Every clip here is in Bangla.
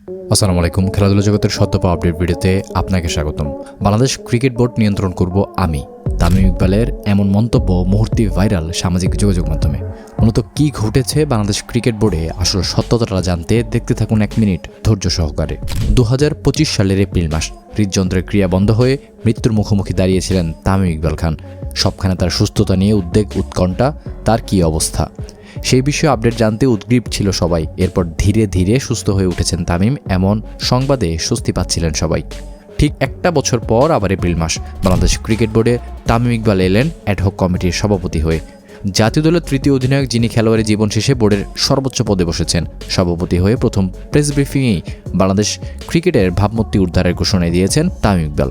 আসসালামু আলাইকুম। খেলাধুলা জগতের সদ্যপা আপডেট ভিডিওতে আপনাকে স্বাগতম। বাংলাদেশ ক্রিকেট বোর্ড নিয়ন্ত্রণ করব আমি, তামিম ইকবালের এমন মন্তব্য মুহূর্তে ভাইরাল সামাজিক যোগাযোগ মাধ্যমে। মূলত কী ঘটেছে বাংলাদেশ ক্রিকেট বোর্ডে, আসল সত্যতাটা জানতে দেখতে থাকুন 1 মিনিট ধৈর্য সহকারে। 2025 সালের এপ্রিল মাস, হৃদযন্ত্রের ক্রিয়া বন্ধ হয়ে মৃত্যুর মুখোমুখি দাঁড়িয়েছিলেন তামিম ইকবাল খান। সবখানে তার সুস্থতা নিয়ে উদ্বেগ, উৎকণ্ঠা, তার কী অবস্থা সেই বিষয়ে আপডেট জানতে উদ্গ্রীব ছিল সবাই। এরপর ধীরে ধীরে সুস্থ হয়ে উঠেছেন তামিম, এমন সংবাদে স্বস্তি পাচ্ছিলেন সবাই। ঠিক 1 বছর পর আবার এপ্রিল মাস, বাংলাদেশ ক্রিকেট বোর্ডে তামিম ইকবাল এলেন অ্যাডহক কমিটির সভাপতি হয়ে। জাতীয় দলের তৃতীয় অধিনায়ক, যিনি খেলোয়াড়ি জীবন শেষে বোর্ডের সর্বোচ্চ পদে বসেছেন। সভাপতি হয়ে প্রথম প্রেস ব্রিফিংয়েই বাংলাদেশ ক্রিকেটের ভাবমূর্তি উদ্ধারের ঘোষণা দিয়েছেন তামিম ইকবাল।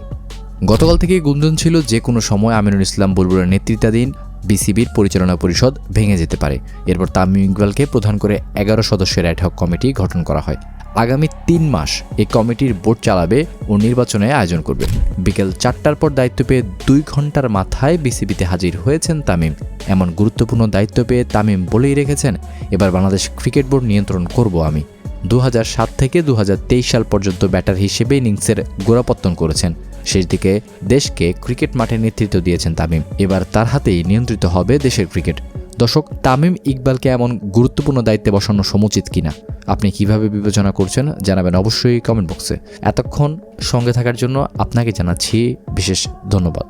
গতকাল থেকেই গুঞ্জন ছিল যে কোনো সময় আমিনুল ইসলাম বুলবুলের নেতৃত্বাধীন বিসিবির পরিচালনা পরিষদ ভেঙে যেতে পারে। এরপর তামিম ইকবালকে প্রধান করে 11 সদস্যের অ্যাডহক কমিটি গঠন করা হয়। আগামী 3 মাস এই কমিটির বোর্ড চালাবে ও নির্বাচনে আয়োজন করবে। বিকেল 4টার পর দায়িত্ব পেয়ে 2 ঘন্টার মাথায় বিসিবিতে হাজির হয়েছেন তামিম। এমন গুরুত্বপূর্ণ দায়িত্ব পেয়ে তামিম বলেই রেখেছেন, এবার বাংলাদেশ ক্রিকেট বোর্ড নিয়ন্ত্রণ করব আমি। 2007 থেকে 2023 সাল পর্যন্ত ব্যাটার হিসেবে ইনিংসের গোড়াপত্তন করেছেন। শেষ দিকে দেশকে ক্রিকেট মাঠে নেতৃত্ব দিয়েছেন তামিম। এবার তার হাতেই নিয়ন্ত্রিত হবে দেশের ক্রিকেট। দর্শক, তামিম ইকবালকে এমন গুরুত্বপূর্ণ দায়িত্বে বসানো সমুচিত কিনা আপনি কিভাবে বিবেচনা করছেন জানাবেন অবশ্যই কমেন্ট বক্সে। এতক্ষণ সঙ্গে থাকার জন্য আপনাকে জানাচ্ছি বিশেষ ধন্যবাদ।